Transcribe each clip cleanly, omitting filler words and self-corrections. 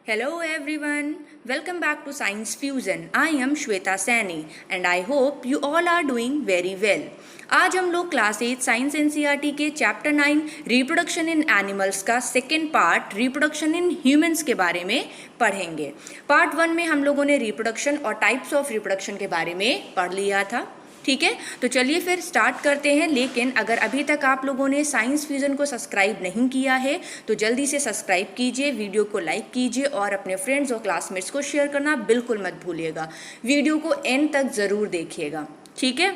Hello everyone, welcome back to Science Fusion. I am Shweta Saini and I hope you all are doing very well. आज हम लोग class 8 science NCERT के chapter 9 reproduction in animals का second part reproduction in humans के बारे में पढ़ेंगे। Part 1 में हम लोगों ने रिप्रोडक्शन और टाइप्स ऑफ रिप्रोडक्शन के बारे में पढ़ लिया था। ठीक है, तो चलिए फिर स्टार्ट करते हैं। लेकिन अगर अभी तक आप लोगों ने साइंस फ्यूजन को सब्सक्राइब नहीं किया है तो जल्दी से सब्सक्राइब कीजिए, वीडियो को लाइक कीजिए और अपने फ्रेंड्स और क्लासमेट्स को शेयर करना बिल्कुल मत भूलिएगा। वीडियो को एंड तक ज़रूर देखिएगा। ठीक है,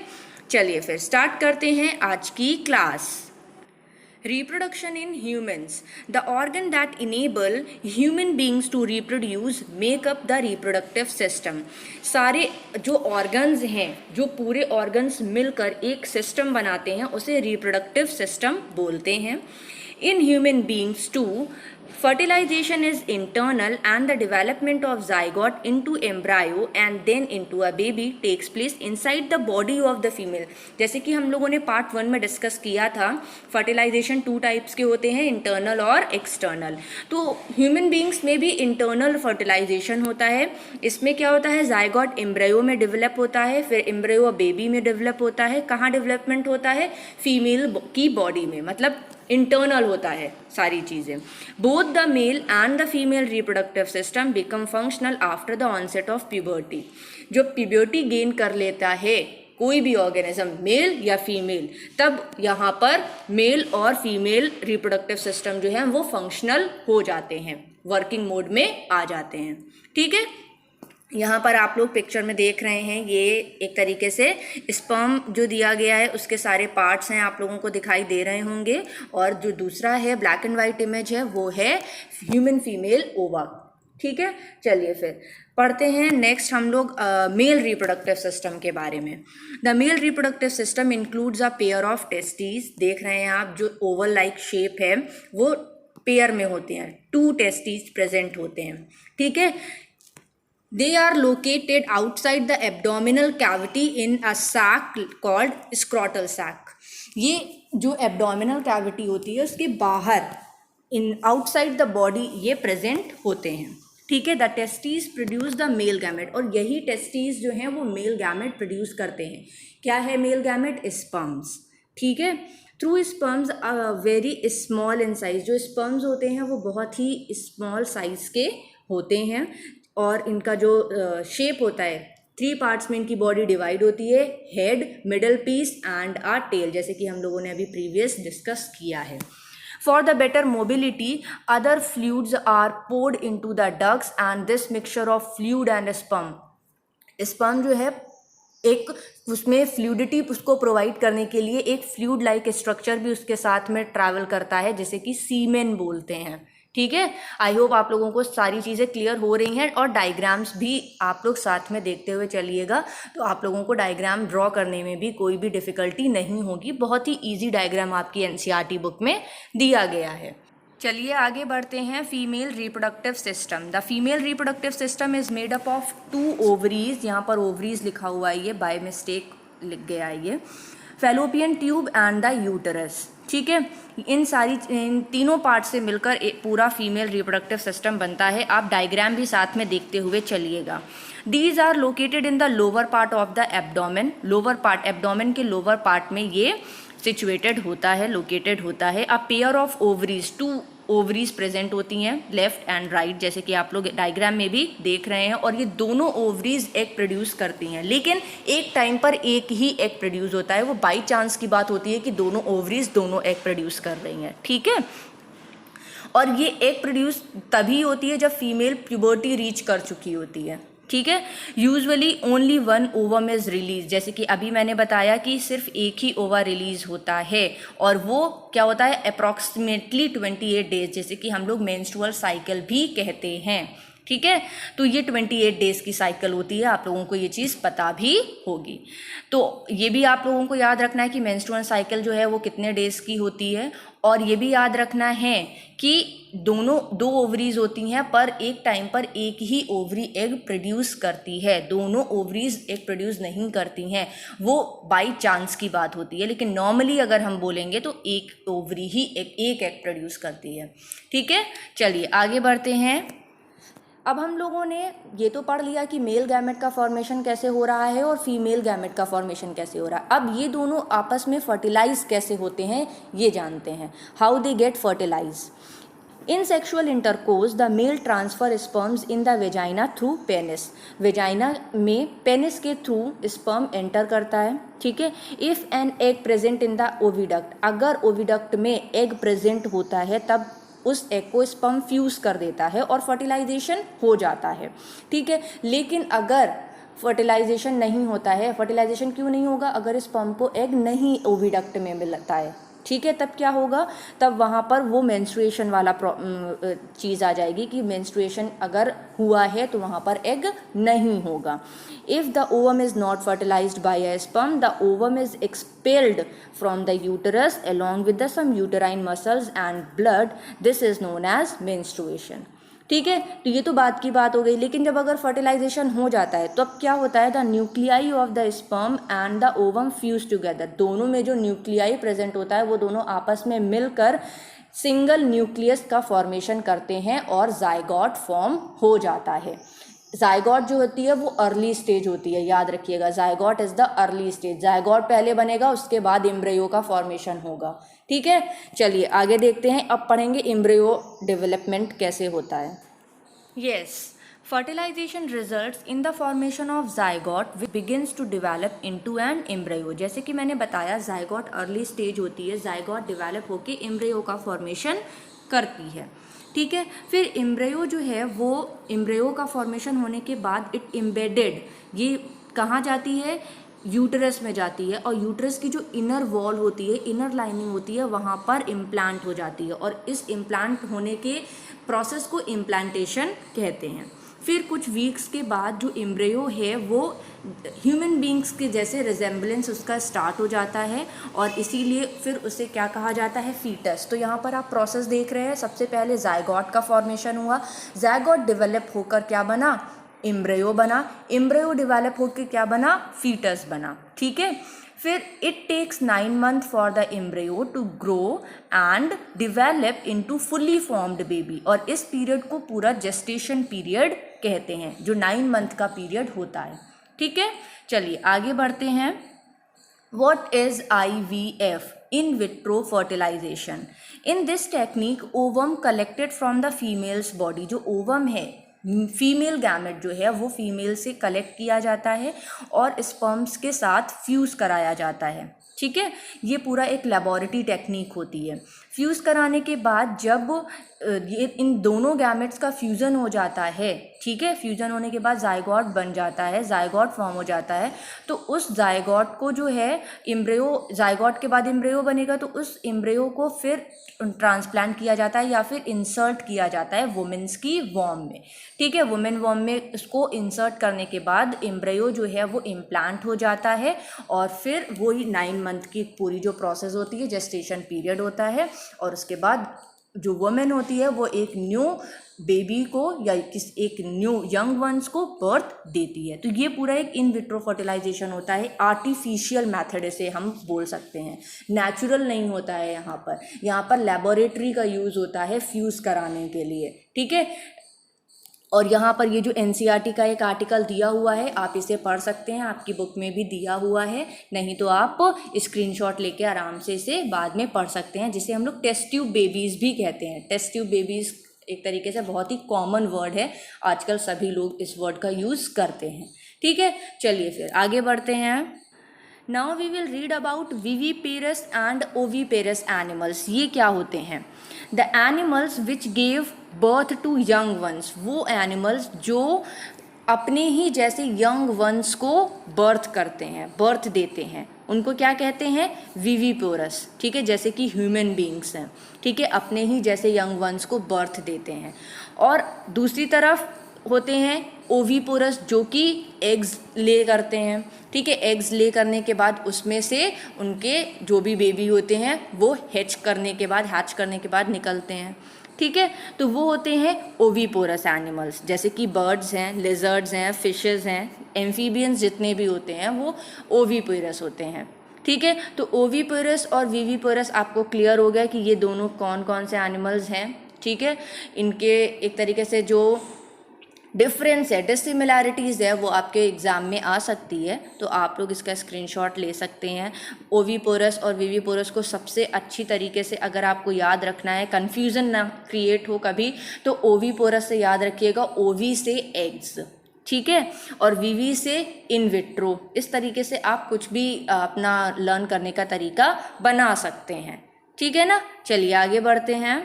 चलिए फिर स्टार्ट करते हैं आज की class. Reproduction in humans. The organ that enable human beings to reproduce make up the reproductive system. सारे जो organs हैं, जो पूरे organs मिलकर एक system बनाते हैं, उसे reproductive system बोलते हैं। In human beings too, fertilization is internal and the development of zygote into embryo and then into a baby takes place inside the body of the female. जैसे कि हम लोगों ने पार्ट 1 में डिस्कस किया था, फर्टिलाइजेशन 2 टाइप्स के होते हैं, इंटरनल और एक्सटर्नल। तो ह्यूमन बींग्स में भी इंटरनल फर्टिलाइजेशन होता है। इसमें क्या होता है, जाइगोट एम्ब्रियो में डेवलप होता है, फिर एम्ब्रियो बेबी में डेवलप होता है। कहाँ डेवलपमेंट होता है, फीमेल की बॉडी में, मतलब इंटरनल होता है सारी चीज़ें। Both the male and the female reproductive system become functional after the onset of puberty. जो प्यूबर्टी गेन कर लेता है कोई भी ऑर्गेनिज्म, मेल या फीमेल, तब यहाँ पर मेल और फीमेल रिप्रोडक्टिव सिस्टम जो है वो फंक्शनल हो जाते हैं, वर्किंग मोड में आ जाते हैं। ठीक है, यहाँ पर आप लोग पिक्चर में देख रहे हैं, ये एक तरीके से स्पर्म जो दिया गया है उसके सारे पार्ट्स हैं, आप लोगों को दिखाई दे रहे होंगे। और जो दूसरा है ब्लैक एंड वाइट इमेज है वो है ह्यूमन फीमेल ओवा। ठीक है, चलिए फिर पढ़ते हैं नेक्स्ट हम लोग मेल रिप्रोडक्टिव सिस्टम के बारे में। The male reproductive system includes a pair of testes. देख रहे हैं आप, जो ओवल लाइक शेप है वो पेयर में होते हैं, 2 टेस्टीज प्रेजेंट होते हैं। ठीक है, they are located outside the abdominal cavity in a sac called scrotal sac. ये जो abdominal cavity होती है उसके बाहर in outside the body ये present होते हैं। ठीक है, the testes produce the male gamete और यही testes जो हैं वो male gamete produce करते हैं। क्या है male gamete? sperms। ठीक है, through sperms very small in size. जो स्पर्म्स होते हैं वो बहुत ही स्मॉल साइज के होते हैं और इनका जो शेप होता है, 3 पार्ट्स में इनकी बॉडी डिवाइड होती है, head, middle piece and a tail, जैसे कि हम लोगों ने अभी प्रीवियस डिस्कस किया है। For the better mobility other fluids are poured into the ducts and this mixture of fluid and sperm जो है एक उसमें फ्लूइडिटी उसको प्रोवाइड करने के लिए एक फ्लूइड लाइक स्ट्रक्चर भी उसके साथ में ट्रैवल करता है, जिसे कि सीमेन बोलते हैं। ठीक है, आई होप आप लोगों को सारी चीज़ें क्लियर हो रही हैं और डायग्राम्स भी आप लोग साथ में देखते हुए चलिएगा, तो आप लोगों को डायग्राम ड्रॉ करने में भी कोई भी डिफ़िकल्टी नहीं होगी। बहुत ही इजी डायग्राम आपकी एनसीईआरटी बुक में दिया गया है। चलिए आगे बढ़ते हैं। Female reproductive system. The female reproductive system is made up of 2 ovaries. यहाँ पर ओवरीज लिखा हुआ है, ये बाय मिस्टेक लिख गया है ये। Fallopian tube and the uterus. ठीक है, इन तीनों पार्ट से मिलकर एक पूरा फीमेल रिप्रोडक्टिव सिस्टम बनता है। आप डायग्राम भी साथ में देखते हुए चलिएगा। These are located in the lower part of the abdomen. Lower part, abdomen के लोअर पार्ट में ये सिचुएटेड होता है, लोकेटेड होता है। A pair of ovaries, 2 ovaries present होती हैं, लेफ्ट एंड राइट, जैसे कि आप लोग डायग्राम में भी देख रहे हैं। और ये दोनों ओवरीज एग प्रोड्यूस करती हैं, लेकिन एक टाइम पर एक ही एग प्रोड्यूस होता है। वो बाई चांस की बात होती है कि दोनों ओवरीज दोनों एग प्रोड्यूस कर रही हैं। ठीक है, और ये एग प्रोड्यूस तभी होती है जब फीमेल प्यूबर्टी रीच कर चुकी होती है। ठीक है, usually only 1 ovum is release. जैसे कि अभी मैंने बताया कि सिर्फ एक ही ओवा रिलीज होता है और वो क्या होता है, अप्रॉक्सीमेटली 28 डेज, जैसे कि हम लोग मेंस्ट्रुअल साइकिल भी कहते हैं। ठीक है, तो ये 28 डेज की साइकिल होती है, आप लोगों को ये चीज़ पता भी होगी। तो ये भी आप लोगों को याद रखना है कि मेंस्ट्रुअल साइकिल जो है वो कितने डेज की होती है। और ये भी याद रखना है कि दोनों 2 ओवरीज होती हैं पर एक टाइम पर एक ही ओवरी एग प्रोड्यूस करती है, दोनों ओवरीज एग प्रोड्यूस नहीं करती हैं। वो बाई चांस की बात होती है, लेकिन नॉर्मली अगर हम बोलेंगे तो एक ओवरी ही एक एग प्रोड्यूस करती है। ठीक है, चलिए आगे बढ़ते हैं। अब हम लोगों ने ये तो पढ़ लिया कि मेल गैमेट का फॉर्मेशन कैसे हो रहा है और फीमेल गैमेट का फॉर्मेशन कैसे हो रहा है। अब ये दोनों आपस में फर्टिलाइज कैसे होते हैं ये जानते हैं, how they get fertilize. In sexual intercourse the male transfer sperms in the vagina through penis, vagina में पेनिस के थ्रू स्पर्म एंटर करता है, ठीक है। If an egg present in the oviduct, अगर ओविडक्ट में एग प्रेजेंट होता है तब उस एग को स्पर्म फ्यूज कर देता है और फर्टिलाइजेशन हो जाता है, ठीक है। लेकिन अगर फर्टिलाइजेशन नहीं होता है, फर्टिलाइजेशन क्यों नहीं होगा, अगर स्पर्म को एग नहीं ओविडक्ट में मिलता है, ठीक है, तब क्या होगा, तब वहाँ पर वो मेंस्ट्रुएशन वाला चीज़ आ जाएगी कि मेंस्ट्रुएशन अगर हुआ है तो वहाँ पर एग नहीं होगा। If the ovum is not fertilized by a sperm the ovum is expelled from the uterus along with the some uterine muscles and blood, this is known as menstruation, ठीक है। तो ये तो बात की बात हो गई। लेकिन जब अगर फर्टिलाइजेशन हो जाता है तो अब क्या होता है, the nuclei of the sperm and the ovum fuse together, दोनों में जो न्यूक्लियाई प्रेजेंट होता है वो दोनों आपस में मिलकर सिंगल न्यूक्लियस का फॉर्मेशन करते हैं और जाइगोट फॉर्म हो जाता है। जाइगोट जो होती है वो अर्ली स्टेज होती है, याद रखिएगा, zygote is the early stage, zygote पहले बनेगा उसके बाद एम्ब्रियो का फॉर्मेशन होगा, ठीक है। चलिए आगे देखते हैं, अब पढ़ेंगे एम्ब्रियो डेवलपमेंट कैसे होता है। Yes, fertilization results in the formation of zygote which begins to develop into an embryo. जैसे कि मैंने बताया जाइगोट अर्ली स्टेज होती है, जाइगोट डेवलप होके एम्ब्रियो का फॉर्मेशन करती है, ठीक है। फिर एम्ब्रियो जो है वो एम्ब्रियो का फॉर्मेशन होने के बाद इट एम्बेडेड, ये कहाँ जाती है, यूटरस में जाती है, और यूटरस की जो इनर वॉल होती है, इनर लाइनिंग होती है, वहाँ पर इम्प्लांट हो जाती है और इस इम्प्लांट होने के प्रोसेस को इम्प्लांटेशन कहते हैं। फिर कुछ वीक्स के बाद जो एम्ब्रियो है वो ह्यूमन बींग्स के जैसे रिजेम्बलेंस उसका स्टार्ट हो जाता है और इसीलिए फिर उसे क्या कहा जाता है, फीटस। तो यहाँ पर आप प्रोसेस देख रहे हैं, सबसे पहले जाइगोट का फॉर्मेशन हुआ, जाइगोट डेवलप होकर क्या बना, एम्ब्रियो बना, एम्ब्रियो डेवलप होकर क्या बना, फीटस बना, ठीक है। फिर it takes 9 months for the embryo to grow and develop into fully formed baby, और इस पीरियड को पूरा जेस्टेशन पीरियड कहते हैं, जो 9 month का पीरियड होता है, ठीक है। चलिए आगे बढ़ते हैं। What is IVF? In vitro fertilization. In this technique, ovum collected from the female's body, जो ओवम है, फीमेल गैमेट जो है वो फीमेल से कलेक्ट किया जाता है और स्पर्म्स के साथ फ्यूज़ कराया जाता है, ठीक है। ये पूरा एक लेबोरेटरी टेक्निक होती है। फ्यूज़ कराने के बाद जब ये इन दोनों गैमेट्स का फ्यूज़न हो जाता है, ठीक है, फ्यूज़न होने के बाद जाइगोट बन जाता है, जाइगोट फॉर्म हो जाता है, तो उस जाइगोट को जो है एम्ब्रियो, जाइगोट के बाद एम्ब्रियो बनेगा तो उस एम्ब्रियो को फिर ट्रांसप्लांट किया जाता है या फिर इंसर्ट किया जाता है वुमेन्स की वॉर्म में, ठीक है। वुमेन वॉर्म में इसको इंसर्ट करने के बाद एम्ब्रियो जो है वो इम्प्लांट हो जाता है और फिर वही 9 month की पूरी जो प्रोसेस होती है, जेस्टेशन पीरियड होता है, और उसके बाद जो वुमेन होती है वो एक न्यू बेबी को या एक न्यू यंग वंस को बर्थ देती है। तो ये पूरा एक इन विट्रो फर्टिलाइजेशन होता है, आर्टिफिशियल मेथड से हम बोल सकते हैं, नेचुरल नहीं होता है। यहाँ पर लेबोरेटरी का यूज़ होता है फ्यूज़ कराने के लिए, ठीक है। और यहाँ पर ये जो NCERT का एक आर्टिकल दिया हुआ है, आप इसे पढ़ सकते हैं, आपकी बुक में भी दिया हुआ है, नहीं तो आप स्क्रीनशॉट लेके आराम से इसे बाद में पढ़ सकते हैं, जिसे हम लोग टेस्ट ट्यूब बेबीज़ भी कहते हैं। टेस्ट ट्यूब बेबीज़ एक तरीके से बहुत ही कॉमन वर्ड है, आजकल सभी लोग इस वर्ड का यूज़ करते हैं, ठीक है। चलिए फिर आगे बढ़ते हैं। Now we will read about viviparous and oviparous animals. ये क्या होते हैं? The animals which gave birth to young ones, वो एनिमल्स जो अपने ही जैसे यंग वंस को बर्थ करते हैं, बर्थ देते हैं, उनको क्या कहते हैं? विविपेरस, ठीक है। जैसे कि ह्यूमन बींग्स हैं, ठीक है, अपने ही जैसे यंग वंस को बर्थ देते हैं। और दूसरी तरफ होते हैं ओविपोरस, जो कि एग्स ले करते हैं, ठीक है। एग्स ले करने के बाद उसमें से उनके जो भी बेबी होते हैं वो हैच करने के बाद निकलते हैं, ठीक है। तो वो होते हैं ओविपोरस एनिमल्स, जैसे कि बर्ड्स हैं, लिजर्ड्स हैं, फिशेस हैं, एम्फीबियंस जितने भी होते हैं वो ओविपोरस होते हैं, ठीक है। तो ओविपोरस और विविपोरस आपको क्लियर हो गया कि ये दोनों कौन कौन से एनिमल्स हैं, ठीक है। इनके एक तरीके से जो डिफरेंस है, डिसिमिलैरिटीज़ है, वो आपके एग्ज़ाम में आ सकती है, तो आप लोग इसका स्क्रीनशॉट ले सकते हैं। ओवीपोरस और वीवीपोरस को सबसे अच्छी तरीके से अगर आपको याद रखना है, कन्फ्यूज़न ना क्रिएट हो कभी, तो ओवीपोरस से याद रखिएगा, ओवी से एग्स, ठीक है, और वीवी से इन विट्रो। इस तरीके से आप कुछ भी अपना लर्न करने का तरीका बना सकते हैं, ठीक है ना। चलिए आगे बढ़ते हैं।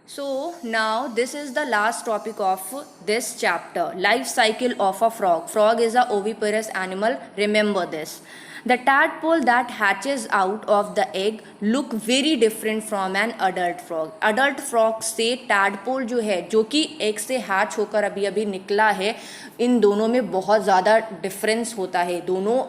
So now this is the last topic of this chapter, life cycle of a frog. Frog is a oviparous animal, remember this. The tadpole that hatches out of the egg look very different from an adult frog. Adult frog से tadpole जो है, जो कि egg से hatch होकर अभी अभी निकला है, इन दोनों में बहुत ज़्यादा डिफरेंस होता है, दोनों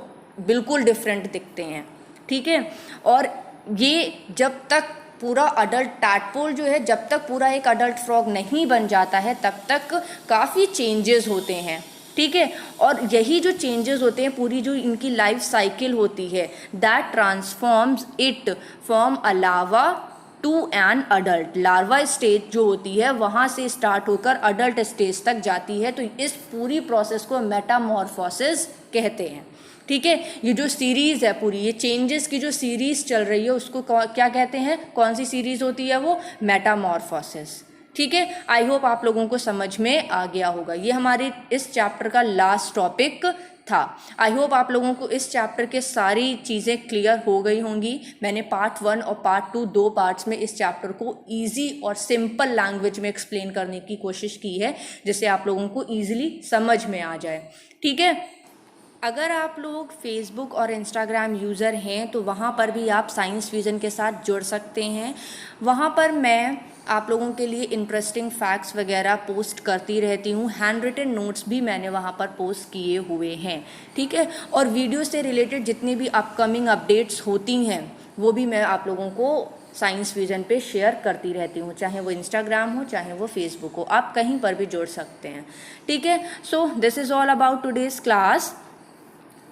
बिल्कुल डिफरेंट दिखते हैं, ठीक है। और ये जब तक पूरा अडल्ट टैडपोल जो है, जब तक पूरा एक अडल्ट फ्रॉग नहीं बन जाता है, तब तक काफ़ी चेंजेस होते हैं, ठीक है। और यही जो चेंजेस होते हैं, पूरी जो इनकी लाइफ साइकिल होती है, that transforms it from a larva to an adult. Larva stage जो होती है वहाँ से स्टार्ट होकर अडल्ट स्टेज तक जाती है, तो इस पूरी प्रोसेस को मेटामॉर्फोसिस कहते हैं, ठीक है। ये जो सीरीज़ है पूरी, ये चेंजेस की जो सीरीज़ चल रही है, उसको क्या कहते हैं, कौन सी सीरीज़ होती है वो, मेटामॉर्फोसिस, ठीक है। आई होप आप लोगों को समझ में आ गया होगा। ये हमारे इस चैप्टर का लास्ट टॉपिक था। आई होप आप लोगों को इस चैप्टर के सारी चीज़ें क्लियर हो गई होंगी। मैंने पार्ट 1 और पार्ट 2 दो पार्ट्स में इस चैप्टर को ईजी और सिंपल लैंग्वेज में एक्सप्लेन करने की कोशिश की है, जिससे आप लोगों को ईजिली समझ में आ जाए, ठीक है। अगर आप लोग फेसबुक और इंस्टाग्राम यूज़र हैं तो वहाँ पर भी आप साइंस फ्यूज़न के साथ जुड़ सकते हैं। वहाँ पर मैं आप लोगों के लिए इंटरेस्टिंग फैक्ट्स वगैरह पोस्ट करती रहती हूँ। हैंड रिटन नोट्स भी मैंने वहाँ पर पोस्ट किए हुए हैं, ठीक है। और वीडियो से रिलेटेड जितनी भी अपकमिंग अपडेट्स होती हैं वो भी मैं आप लोगों को साइंस फ्यूज़न पे शेयर करती रहती हूँ, चाहे वो इंस्टाग्राम हो चाहे वो फेसबुक हो, आप कहीं पर भी जुड़ सकते हैं, ठीक है। So this is all about today's class.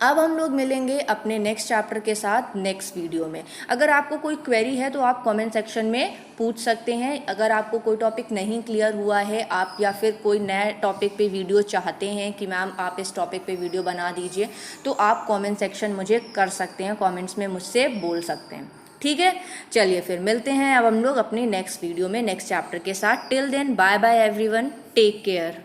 अब हम लोग मिलेंगे अपने नेक्स्ट चैप्टर के साथ नेक्स्ट वीडियो में। अगर आपको कोई क्वेरी है तो आप कमेंट सेक्शन में पूछ सकते हैं। अगर आपको कोई टॉपिक नहीं क्लियर हुआ है, आप या फिर कोई नए टॉपिक पे वीडियो चाहते हैं कि मैम आप इस टॉपिक पे वीडियो बना दीजिए, तो आप कमेंट सेक्शन मुझे कर सकते हैं, कमेंट्स में मुझसे बोल सकते हैं, ठीक है। चलिए फिर मिलते हैं अब हम लोग अपनी नेक्स्ट वीडियो में नेक्स्ट चैप्टर के साथ। Till then bye bye everyone, take care.